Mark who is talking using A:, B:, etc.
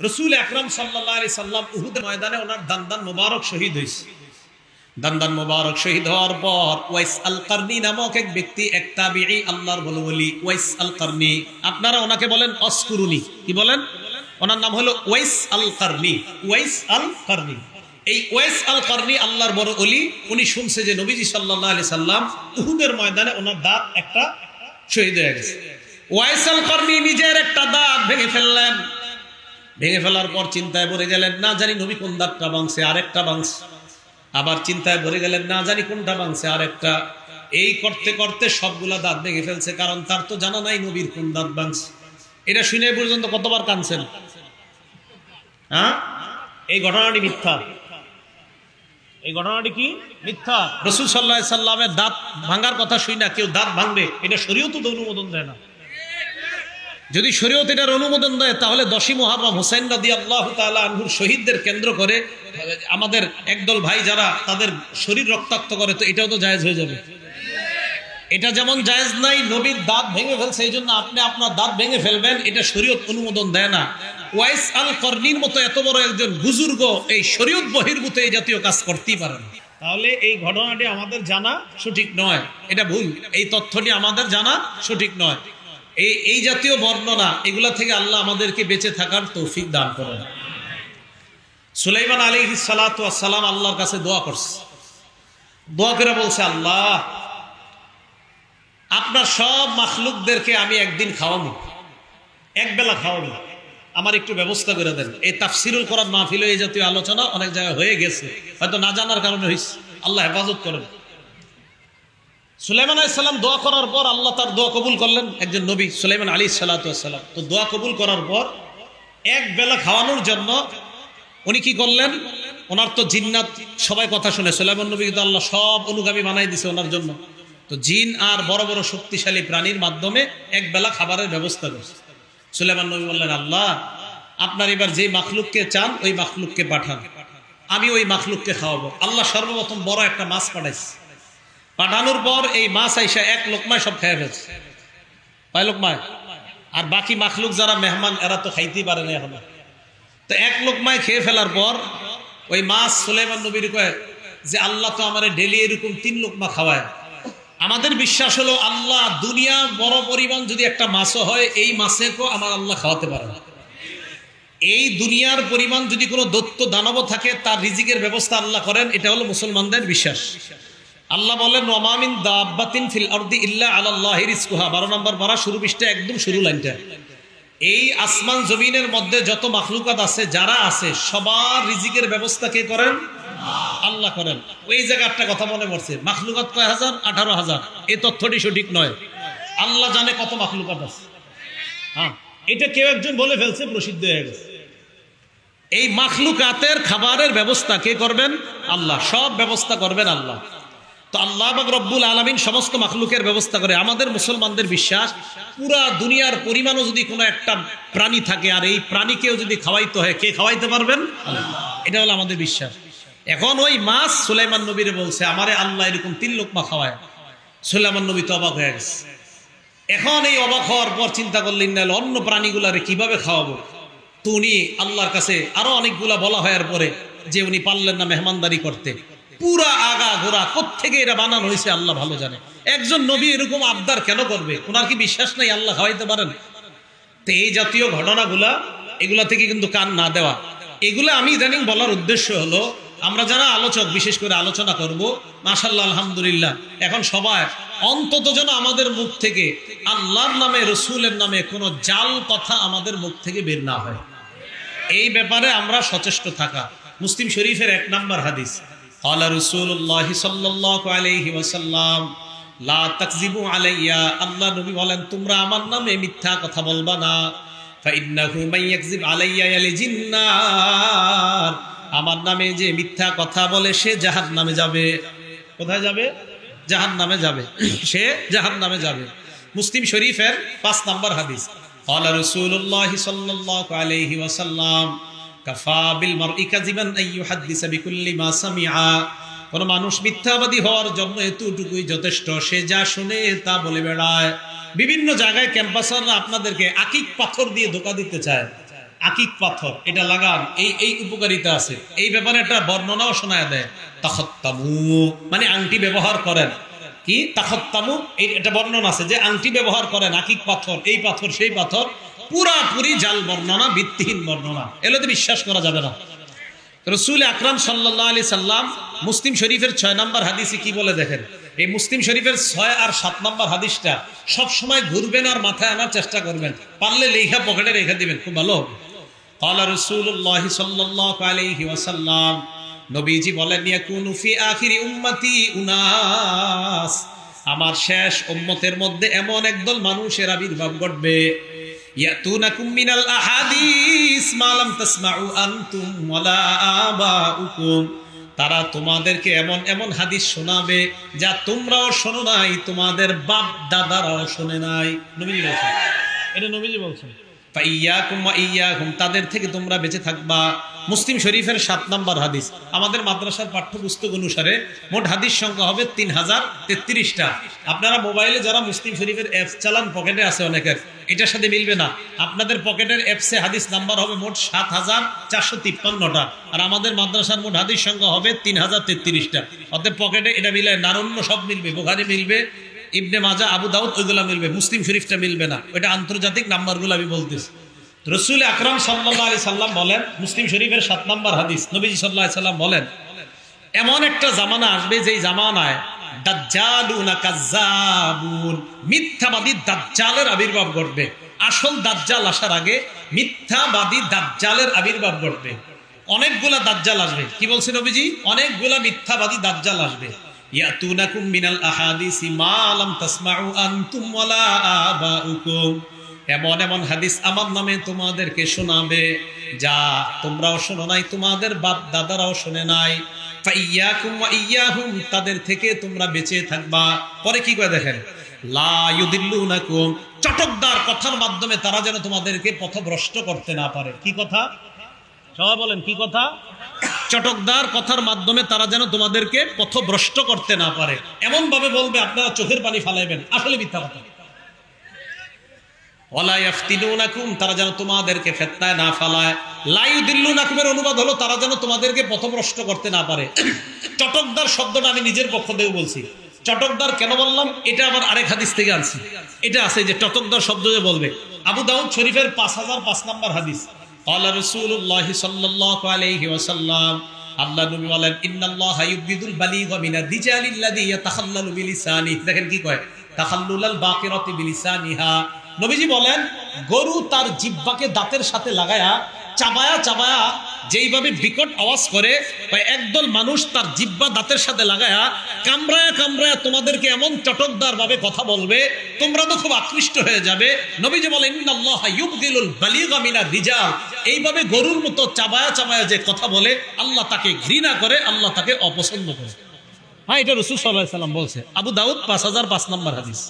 A: রাসূল আকরাম সাল্লাল্লাহু আলাইহি সাল্লাম উহুদের ময়দানে ওনার দান্দান মোবারক শহীদ হয়েছে। দান্দান মোবারক শহীদ হওয়ার পর ওয়াইস আল কারনি নামক এক ব্যক্তি, এক তাবিঈ, আল্লাহর বলি ওয়াইস আল কারনি, আপনারা ওনাকে বলেন অসকুরুনি, কি বলেন? ওনার নাম হলো ওয়াইস আল কারনি। ওয়াইস আল কারনি, এই ওয়াইস আল কারনি আল্লাহর বড় ওলি। উনি শুনছে যে নবীজি সাল্লাল্লাহু আলাইহি সাল্লাম উহুদের ময়দানে ওনার দাঁত একটা শহীদ হয়ে গেছে। ওয়াইস আল কারনি নিজের একটা দাঁত ভেঙে ফেললেন। ভেঙে ফেলার পর চিন্তায় পড়ে গেলেন, না জানি নবী কোন দাঁতটা ভাঙছে, আরেকটা ভাঙছে। আবার চিন্তায় পড়ে গেলেন, না জানি কোনটা ভাঙছে, আরেকটা। এই করতে করতে সবগুলা দাঁত ভেঙে ফেলছে, কারণ তার তো জানা নাই নবীর কোন দাঁত ভাঙছে। এটা শুনে পর্যন্ত কতবার কাঁদছেন? হ্যাঁ, এই ঘটনাটি মিথ্যা। এই ঘটনাটি কি মিথ্যা? রাসূল সাল্লাল্লাহু আলাইহি সাল্লামের দাঁত ভাঙার কথা শুই না কেউ দাঁত ভাঙবে, এটা শরীয়ত তো অনুমোদন দেয় না। যদি শরীয়ত এটার অনুমোদন দেয় তাহলে 10ই মুহররম হুসাইন রাদিয়াল্লাহু তাআলা আনহুর শহীদদের কেন্দ্র করে আমাদের একদল ভাই যারা তাদের শরীর রক্তাক্ত করে, তো এটাও তো জায়েজ হয়ে যাবে। এটা যেমন জায়েজ নাই, নবীর দাঁত ভেঙে ফেলছে এই জন্য আপনি আপনার দাঁত ভেঙে ফেলবেন, এটা শরীয়ত অনুমোদন দেয় না। ওয়াইস আল করনির মতো এত বড় একজন বুজুর্গ এই শরীয়ত বহির্ভূত এই জাতীয় কাজ করতেই পারেন। তাহলে এই ঘটনাটি আমাদের জানা সঠিক নয়, এটা ভুল। এই তথ্যটি আমাদের জানা সঠিক নয়। এই জাতীয় বর্ণনা এগুলা থেকে আল্লাহ আমাদেরকে বেঁচে থাকার তৌফিক দান করেন। সুলাইমান আলাইহিস সালাতু ওয়াস সালাম আল্লাহর কাছে দোয়া করছে। দোয়া করে বলছে, আল্লাহ আপনার সব মাখলুকদেরকে আমি একদিন খাওয়াবো, একবেলা খাওয়াবো, আমার একটু ব্যবস্থা করে দেন। এই তাফসিরুল কোরআন মাহফিলে এই জাতীয় আলোচনা অনেক জায়গায় হয়ে গেছে, হয়তো না জানার কারণে হয়েছে। আল্লাহ হেফাজত করেন। সুলাইমান আলাইহিস সালাম দোয়া করার পর আল্লাহ তার দোয়া কবুল করলেন। একজন নবী সুলাইমান আলাইহিস সালাতু ওয়াস সালাম, তো দোয়া কবুল করার পর এক বেলা খাওয়ানোর জন্য উনি কি করলেন? ওনার তো জিন্নাত সবাই কথা শুনে, সুলাইমান নবী কিন্তু আল্লাহ সব অনুগামী বানাই দিছে ওনার জন্য। তো জিন আর বড় বড় শক্তিশালী প্রাণীর মাধ্যমে এক বেলা খাবারের ব্যবস্থা করছে। সুলাইমান নবী বললেন, আল্লাহ আপনার এবার যে মাখলুককে চান ওই মাখলুককে পাঠান, আমি ওই মাখলুককে খাওয়াবো। আল্লাহ সর্বপ্রথম বড় একটা মাছ পাঠাইছে। পাঠানোর পর এই মাছ আইসা এক লোকমায় সব খেয়ে ফেলছে। কয় লোকমায়? আর বাকি মাখলুক যারা মেহমান এরা তো খাইতেই পারে না এখন। তো এক লোকমায় খেয়ে ফেলার পর ওই মাছ সুলাইমান নবীর কয় যে আল্লাহ তো আমার ডেলি এরকম 3 লোকমা খাওয়ায়। আমাদের বিশ্বাস হলো আল্লাহ দুনিয়া বড় পরিমাণ যদি একটা মাছও হয় এই মাছেকেও আমার আল্লাহ খাওয়াতে পারে না। এই দুনিয়ার পরিমাণ যদি কোনো দৈত্য দানব থাকে তার রিজিকের ব্যবস্থা আল্লাহ করেন, এটা হলো মুসলমানদের বিশ্বাস। আল্লাহ বলেন, ওয়া মিন দাব্বাতিন ফিল আরদি ইল্লা আলাল্লাহি রিজকুহা, 12 নম্বর পারা শুরু পৃষ্ঠা একদম শুরু লাইনটা। এই আসমান জমিনের মধ্যে যত মাখলুকাত আছে যারা আছে সবার রিজিকের ব্যবস্থা কে করেন? আল্লাহ করেন। ওই জায়গায় একটা কথা মনে পড়ছে, মাখলুকাত কয় হাজার? 18,000। এই তথ্যটি সঠিক নয়। আল্লাহ জানে কত মাখলুকাত আছে। হ্যাঁ, এটা কেউ একজন বলে ফেলছে, প্রসিদ্ধ হয়ে গেছে। এই মাখলুকাতের খাবারের ব্যবস্থা কে করবেন? আল্লাহ। সব ব্যবস্থা করবেন আল্লাহ। তো আল্লাহ পাক রব্বুল আলামিন সমস্ত মাখলুকের ব্যবস্থা করে। আমাদের মুসলমানদের বিশ্বাস, পুরা দুনিয়ার পরিমাণও যদি কোনো একটা প্রাণী থাকে আর এই প্রাণীকেও যদি খাওয়াইতে হয়, কে খাওয়াইতে পারবেন? আল্লাহ। এটা হলো আমাদের বিশ্বাস। এখন ওই মাছ সুলাইমান নবীরে বলছে, আমারে আল্লাহ এরকম 3 লোকমা খাওয়ায়। সুলাইমান নবী তো অবাক হয়ে গেছে। এখন এই অবাক হওয়ার পর চিন্তা করলেন, না অন্য প্রাণীগুলারে কিভাবে খাওয়াবো। তো উনি আল্লাহর কাছে আরো অনেকগুলা বলা হওয়ার পরে যে উনি পারলেন না মেহমানদারি করতে। পুরা আগা ঘোরা কোত্থেকে এটা বানানো হয়েছে আল্লাহ ভালো জানে। একজন নবী এরকম আবদার কেন করবে? ওনার কি বিশ্বাস নাই আল্লাহ খাওয়াইতে পারেন? তো এই জাতীয় ঘটনাগুলা, এগুলা থেকে কিন্তু কান না দেওয়া। এগুলা আমি ইদানিং বলার উদ্দেশ্য হলো, আমরা যারা আলোচক বিশেষ করে আলোচনা করব, মাশাআল্লাহ আলহামদুলিল্লাহ, এখন সবাই অন্তত যেন আমাদের মুখ থেকে আল্লাহর নামে রসুলের নামে কোনো জাল কথা আমাদের মুখ থেকে বের না হয়, এই ব্যাপারে আমরা সচেষ্ট থাকা। মুসলিম শরীফের 1 নম্বর হাদিস, قال رسول الله صلى الله عليه وسلم لا تكذبوا علي, আল্লাহ নবী বলেন তোমরা আমার নামে মিথ্যা কথা বলবা না। فإنه من يكذب علي يلج النار, আমার নামে যে মিথ্যা কথা বলে সে জাহান্নামে যাবে। কোথায় যাবে? জাহান্নামে যাবে। সে জাহান্নামে যাবে। মুসলিম শরীফের 5 নম্বর হাদিস, قال رسول الله صلى الله عليه وسلم কাফা বিল মারই কাযিবান আইয়ুহাদ্দিসা বিকুল্লি মা সামিআ, কোন মানুষ মিথ্যাবাদী হওয়ার জন্য এতটুকুই যথেষ্ট, সে যা শুনে তা বলে বেড়ায়। বিভিন্ন জায়গায় ক্যাম্পাসাররা আপনাদেরকে আকিক পাথর দিয়ে ধোঁকা দিতে চায়। আকিক পাথর এটা লাগান, এই এই উপকারিতা আছে, এই ব্যাপারে একটা বর্ণনাও শোনায় দেয়। তাখাত্তামু মানে আংটি ব্যবহার করেন। কি তাখাত্তামু, এটা বর্ণনা আছে যে আংটি ব্যবহার করেন, আকিক পাথর, এই পাথর সেই পাথর, পুরাপুরি জাল বর্ণনা, ভিত্তিহীন বর্ণনা, এগুলোতে বিশ্বাস করা যাবে না। রাসূল আকরাম সাল্লাল্লাহু আলাইহি সাল্লাম মুসলিম শরীফের 6 নম্বর হাদিসে কি বলে দেখেন। এই মুসলিম শরীফের 6 আর 7 নম্বর হাদিসটা সব সময় ঘুরবেন আর মাথায় আনার চেষ্টা করবেন, পারলে লেখা পকেটে রেখে দিবেন, খুব ভালো হবে। ক্বালা রাসূলুল্লাহ সাল্লাল্লাহু আলাইহি ওয়াসাল্লাম, নবীজি বলেন, ইয়াকুনু ফি আখিরি উম্মতি উনাস, আমার শেষ উম্মতের মধ্যে এমন একদল মানুষের আবির্ভাব ঘটবে, ইয়াতুনাকুম মিনাল আহাদিস মা লাম তাসমাউ আনতুম ওয়ালা আবাউকুম, তারা তোমাদেরকে এমন এমন হাদিস শোনাবে যা তোমরাও শোনো নাই, তোমাদের বাপ দাদারাও শোনে নাই। নবীজি বলছেন, এটা নবীজি বলছেন। ফাইয়াকুম ওয়া ইয়াকুম, তাদের থেকে তোমরা বেঁচে থাকবা। মুসলিম শরীফের 7 নম্বর হাদিস। আমাদের মাদ্রাসার পাঠ্যপুস্তক অনুসারে মোট হাদিস সংখ্যা হবে 3033টা। আপনারা মোবাইলে যারা মুসলিম শরীফের অ্যাপস চালান, পকেটে আছে অনেকের, এটার সাথে মিলবে না। আপনাদের পকেটের অ্যাপসে হাদিস নাম্বার হবে মোট 7453টা, আর আমাদের মাদ্রাসার মোট হাদিস সংখ্যা হবে 3033টা। অতএব পকেটে এটা মিলে, নারণ্য সব মিলবে, বুখারী মিলবে, ইবনে মাজাহ, আবু দাউদ ওইগুলা মিলবে, মুসলিম শরীফটা মিলবে না। ওইটা আন্তর্জাতিক নাম্বারগুলো আমি বলতেছি। রাসূল আকরাম সাল্লাল্লাহু আলাইহি সাল্লাম বলেন, মুসলিম শরীফের 7 নম্বর হাদিস, নবীজি সাল্লাল্লাহু আলাইহি সাল্লাম বলেন, এমন একটা জামানা আসবে যেই জামানায় দাজ্জালুনা কাজ্জাবুন, মিথ্যাবাদী দাজ্জালের আবির্ভাব ঘটবে। আসল দাজ্জাল আসার আগে মিথ্যাবাদী দাজ্জালের আবির্ভাব ঘটবে। অনেকগুলা দাজ্জাল আসবে। কি বলছেন নবীজি? অনেকগুলা মিথ্যাবাদী দাজ্জাল আসবে। ইয়াতুনাকুম মিনাল আহাদিসি মা লাম তাসমাউ আনতুম ওয়ালা আবাউকুম, এমন এমন হাদিস আমার নামে তোমাদেরকে শোনাবে যা তোমরাও শোনো নাই, তোমাদের বাপ দাদারাও শোনে নাই। ফাইয়াকুম ওয়া ইয়াহুম, তাদের থেকে তোমরা বেঁচে থাকবা। পরে কি করে দেখেন, লা ইউদিল্লুনাকুম, চটকদার কথার মাধ্যমে তারা যেন তোমাদেরকে পথভ্রষ্ট করতে না পারে। কি কথা? সবাই বলেন কি কথা? চটকদার কথার মাধ্যমে তারা যেন তোমাদেরকে পথভ্রষ্ট করতে না পারে, এমন ভাবে বলবে আপনারা চোখের পানি ফালাইবেন, আসলে মিথ্যা কথা। ওয়ালা ইয়াফতিনুনাকুম, তারা যেন তোমাদেরকে ফিতনায় না ফালায়। লা ইউদিল্লুনাকুমের অনুবাদ হলো তারা যেন তোমাদেরকে পথভ্রষ্ট করতে না পারে। চটকদার শব্দটা আমি নিজের পক্ষ থেকে বলছি। চটকদার কেন বললাম, এটা আবার আরেক হাদিস থেকে আনছি। এটা আছে যে চটকদার শব্দ যে বলবে। আবু দাউদ শরীফের 5005 নম্বর হাদিস। ক্বালা রাসূলুল্লাহ সাল্লাল্লাহু আলাইহি ওয়াসাল্লাম, আল্লাহ নবী বলেন, ইন্নাল্লাহা ইউবিদুল বালিগা মিনার রিজালিল্লাযী ইয়াতাখাল্লালু বিলিসানি, দেখেন কি কয়, তাখাল্লুলাল বাকিরাতি বিলিসানিহা। নবীজি বলেন, গরু তার জিহ্বাকে দাঁতের সাথে লাগায়া চাবায়া চাবায়া যেইভাবে বিকট আওয়াজ করে, একদল মানুষ তার জিহ্বা দাঁতের সাথে লাগায়া কামড়ায়া কামড়ায়া তোমাদেরকে এমন চটকদার ভাবে কথা বলবে, তোমরা তো খুব আকৃষ্ট হয়ে যাবে। নবীজি বলেন, ইন্নাল্লাহা ইউবদিলুল বালিগা মিনার রিজাল, এইভাবে গরুর মতো চাবায়া চাবায়া যে কথা বলে, আল্লাহ তাকে ঘৃণা করে, আল্লাহ তাকে অপছন্দ করে। হ্যাঁ, এটা রাসূল সাল্লাল্লাহু আলাইহি ওয়াসাল্লাম বলছে। আবু দাউদ 5005 নম্বর হাদিস।